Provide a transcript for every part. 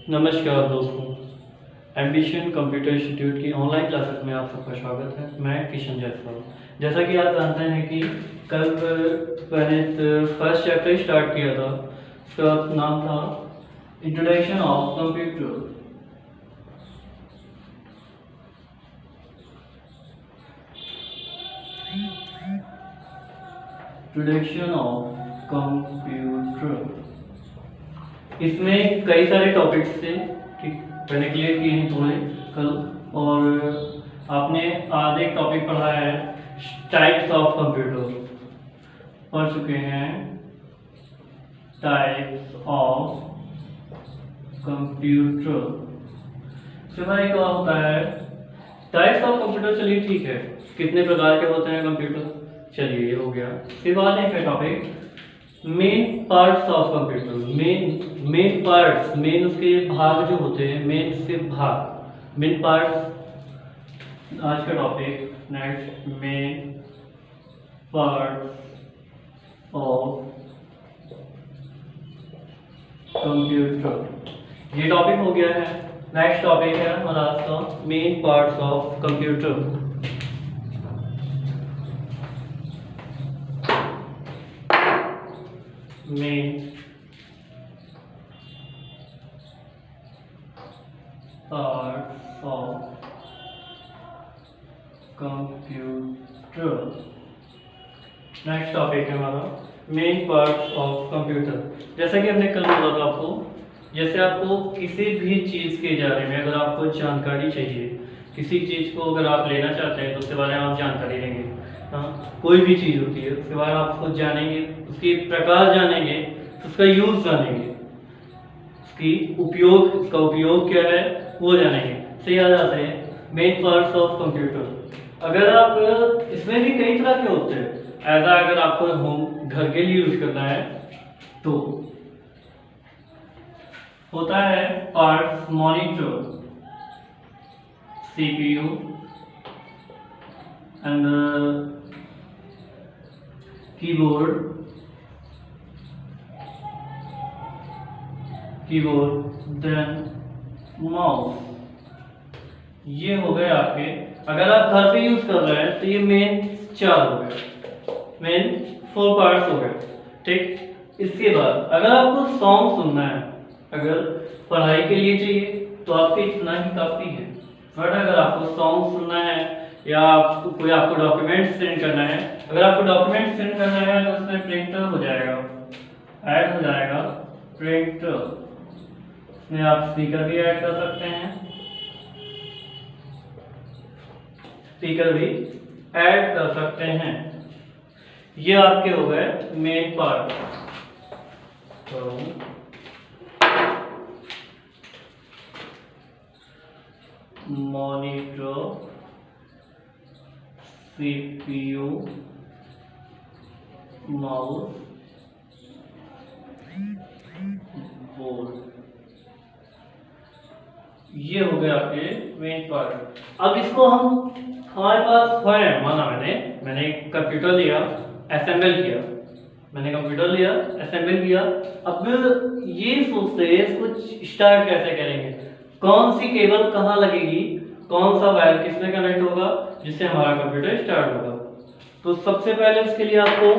नमस्कार दोस्तों। Ambition computer institute की ऑनलाइन क्लासेस में आप सबका स्वागत है। मैं किशन जायसवाल। जैसा कि आप जानते हैं कि कल मैंने फर्स्ट चैप्टर स्टार्ट किया था। उसका नाम था introduction of computer. Introduction of computer. इसमें कई सारे टॉपिक्स थे, ठीक, मैंने क्लियर किए हैं थोड़े कल। और आपने आज एक टॉपिक पढ़ा है टाइप्स ऑफ कंप्यूटर, पढ़ चुके हैं टाइप्स ऑफ कंप्यूटर। उसके बाद एक और होता है टाइप्स ऑफ कंप्यूटर। चलिए ठीक है, कितने प्रकार के होते हैं कंप्यूटर, चलिए ये हो गया। फिर बाद एक है topic main parts of computer. Main parts, main उसके भाग जो होते हैं, मेन से भाग, मेन पार्ट्स आज का topic. Next main parts of computer, ये टॉपिक हो गया है। नेक्स्ट टॉपिक है हमारा आज का main parts of computer. Main parts of computer. Next topic है हमारा मेन पार्ट्स ऑफ कंप्यूटर। जैसा कि हमने कल बोला था आपको, जैसे आपको किसी भी चीज़ के बारे में अगर आपको जानकारी चाहिए, किसी चीज़ को अगर आप लेना चाहते हैं तो उसके बारे में आप जानकारी लेंगे। हाँ, कोई भी चीज़ होती है उसके बारे में आप खुद जानेंगे, उसके प्रकार जानेंगे, उसका यूज़ जानेंगे, उसका उपयोग क्या है वो जानेंगे। सही आ जाते हैं मेन पार्ट्स ऑफ कंप्यूटर। अगर आप इसमें भी कई तरह के होते हैं। ऐसा अगर आपको होम घर के लिए यूज करना है तो होता है parts monitor, CPU and keyboard, then mouse. ये हो गए आपके, अगर आप घर पे यूज कर रहे हैं तो ये मेन 4 हो गए, मेन 4 पार्ट्स हो गए। ठीक, इसके बाद अगर आपको सॉन्ग सुनना है, अगर पढ़ाई के लिए चाहिए तो आपके इतना ही काफी है। बट अगर आपको सॉन्ग सुनना है या आपको डॉक्यूमेंट सेंड करना है, अगर आपको डॉक्यूमेंट सेंड करना है तो उसमें प्रिंटर हो जाएगा, ऐड हो जाएगा प्रिंटर। इसमें आप स्पीकर भी ऐड कर सकते हैं, स्पीकर भी ऐड कर सकते हैं। ये आपके हो गए मेन पार्ट। तो मॉनिटर, सीपीयू, माउस, बोर्ड, ये हो गए आपके मेन पार्ट। अब इसको हमारे पास है, माना मैंने एक कंप्यूटर लिया, असेंबल किया, मैंने कंप्यूटर लिया, असेंबल किया। अब ये सोचते हैं इसको स्टार्ट कैसे करेंगे, कौन सी केबल कहाँ लगेगी, कौन सा वायर किसमें कनेक्ट होगा जिससे हमारा कंप्यूटर स्टार्ट होगा। तो सबसे पहले उसके लिए आपको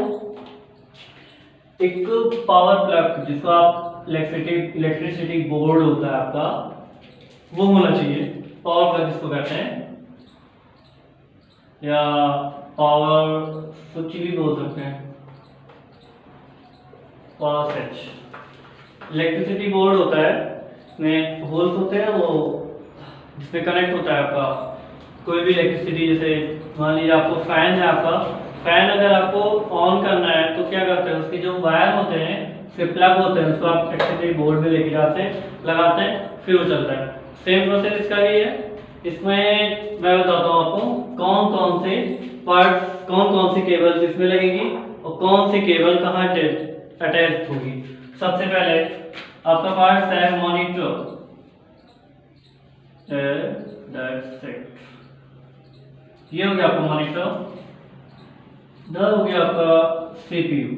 एक पावर प्लग, जिसको आप इलेक्ट्रिसिटी बोर्ड होता है आपका, वो होना चाहिए। पावर प्लग जिसको कहते हैं, या पावर स्विच भी बोल सकते हैं, पावर स्विच। इलेक्ट्रिसिटी बोर्ड होता है, इसमें होल्स होते हैं, वो जिसमें कनेक्ट होता है आपका कोई भी इलेक्ट्रिसिटी। जैसे मान लीजिए आपको फैन है, आपका फैन अगर आपको ऑन करना है तो क्या करते हैं, उसके जो वायर होते हैं, उसके प्लग होते हैं, उसको आप इलेक्ट्रिसिटी बोर्ड में लेके जाते हैं, लगाते हैं, फिर वो चलता है। सेम प्रोसेस इसका भी है। इसमें मैं बताता हूँ आपको कौन कौन से पार्ट्स, कौन कौन सी केबल इसमें लगेगी और कौन सी केबल कहाँ अटैच होगी। सबसे पहले आपका पार्ट है मॉनिटर, ये हो गया आपका मॉनिटर। इधर हो गया आपका सीपीयू,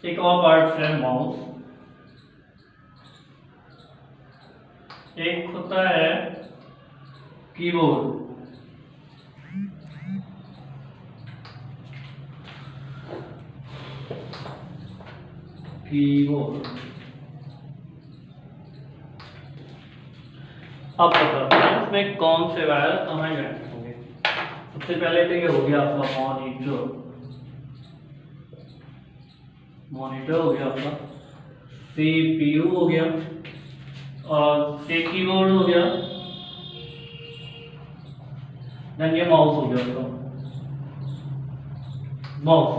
एक और पार्ट है माउस, एक होता है कीबोर्ड। अब बताते हैं इसमें कौन से वायर हमें कनेक्ट होंगे। सबसे पहले तो ये हो गया आपका मॉनिटर हो गया आपका, CPU हो गया, और से कीबोर्ड हो गया, देन ये माउस हो गया आपका। माउस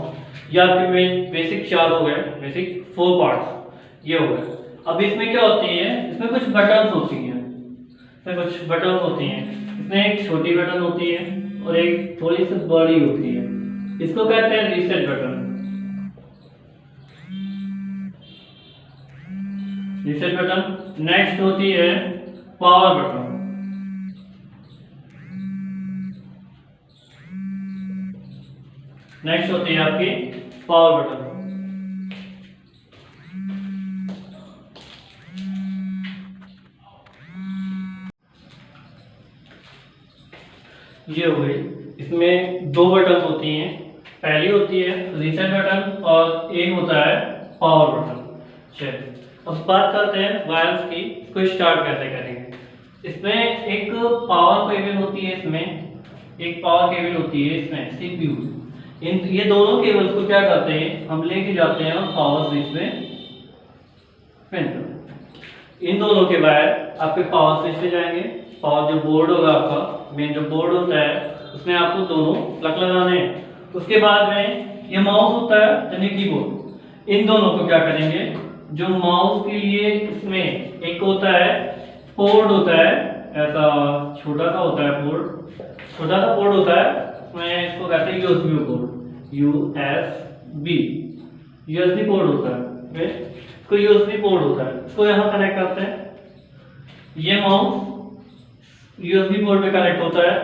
ये आपके मेन बेसिक 4 हो गए, बेसिक 4 पार्ट्स ये हो गए। अब इसमें क्या होती है, इसमें कुछ बटन्स होती हैं, इसमें एक छोटी बटन होती है और एक थोड़ी सी बड़ी होती है, इसको कहते हैं रीसेट बटन। नेक्स्ट होती है पावर बटन। नेक्स्ट होती है आपकी पावर बटन। ये हो गई, इसमें 2 बटन होती हैं, पहली होती है रीसेट बटन और एक होता है पावर बटन। चलिए अब बात करते हैं वायर्स की, इसको स्टार्ट कैसे करेंगे। इसमें एक पावर केबल होती है, इसमें एक पावर केबल होती है, इसमें CPU। ये दोनों केबल्स को क्या करते हैं, हम लेके जाते हैं पावर स्विच में पिन कर। इन दोनों के वायर आपके पावर स्विच पे जाएंगे। पावर जो बोर्ड होगा आपका, मेन जो बोर्ड होता है, उसमें आपको दोनों प्लग लगाने हैं। उसके बाद में ये माउस होता है यानी कीबोर्ड, इन दोनों को क्या करेंगे, जो माउस के लिए इसमें एक होता है पोर्ट होता है, ऐसा छोटा सा होता है पोर्ट, छोटा सा पोर्ट होता है, मैं इसको कहते हैं USB पोर्ट, USB पोर्ट होता है, इसको USB पोर्ट होता है, इसको यहाँ कनेक्ट करते हैं। ये माउस USB पोर्ट पे कनेक्ट होता है।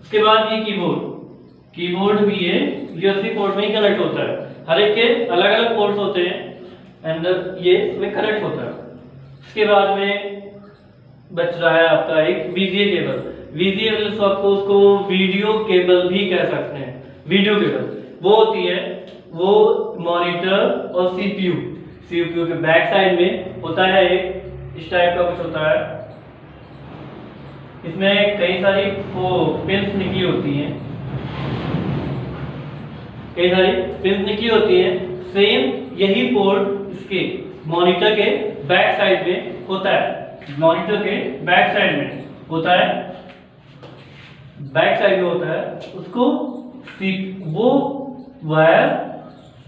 उसके बाद ये कीबोर्ड भी ये USB पोर्ट में ही कनेक्ट होता है। हर एक के अलग अलग पोर्ट्स होते हैं एंड ये इसमें कनेक्ट होता है। उसके बाद में बच रहा है आपका एक VGA केबल। VGA मतलब आपको उसको वीडियो केबल भी कह सकते हैं। वीडियो केबल वो होती है, वो मॉनिटर और CPU के बैक साइड में होता है, एक इस टाइप का कुछ होता है। इसमें कई सारी वो पिन्स निकली होती हैं, सेम यही पोर्ट इसके मॉनिटर के बैक साइड में होता है, उसको वो वायर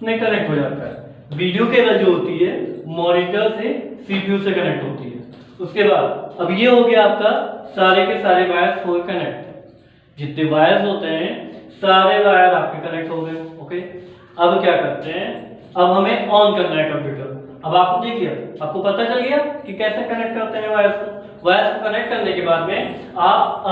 में कनेक्ट हो जाता है। वीडियो केबल जो होती है मॉनिटर से CPU से कनेक्ट होती है। उसके बाद अब ये हो गया आपका सारे के सारे वायर्स हो कनेक्ट, जितने वायर्स होते हैं सारे वायर आपके कनेक्ट हो गए। ओके, अब क्या करते हैं, अब हमें ऑन करना है कंप्यूटर। अब आपको देखिए, आपको पता चल गया कि कैसे कनेक्ट करते हैं वायर्स को कनेक्ट करने के बाद में आप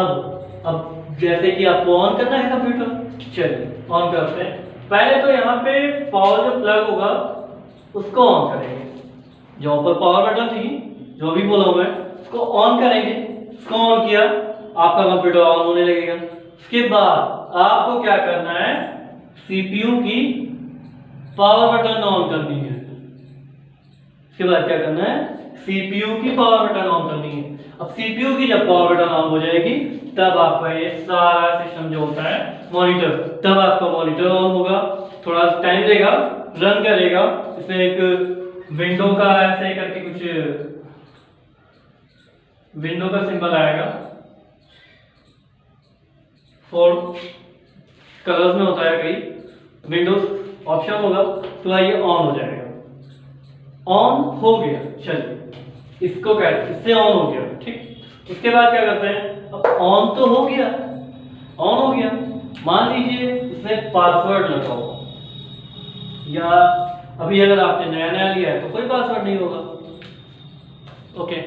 अब जैसे कि आपको ऑन करना है कंप्यूटर, चलिए ऑन करते हैं। पहले तो यहाँ पे पावर जो प्लग होगा उसको ऑन करेंगे, जो ऊपर पावर बटन थी जो भी बोला हुआ है उसको ऑन करेंगे। उसको ऑन किया, आपका कंप्यूटर ऑन होने लगेगा। उसके बाद आपको क्या करना है, CPU की पावर बटन ऑन करनी है। उसके बाद क्या करना है, CPU की पावर बटन ऑन करनी है। अब CPU की जब पावर बटन ऑन हो जाएगी तब आपका ये सारा सिस्टम जो होता है मॉनिटर, तब आपका मॉनिटर ऑन होगा। थोड़ा टाइम लेगा, रन करेगा। इसमें एक विंडो का ऐसे करके कुछ विंडो का सिंबल आएगा, 4 कलर्स में होता है, कई विंडोज ऑप्शन होगा, तो ये ऑन हो जाएगा। ऑन हो गया, चलिए इसको कहते, इससे ऑन हो गया, ठीक। उसके बाद क्या करते हैं, अब ऑन तो हो गया, मान लीजिए इसमें पासवर्ड लगा हो, या अभी अगर आपने नया लिया है तो कोई पासवर्ड नहीं होगा। ओके,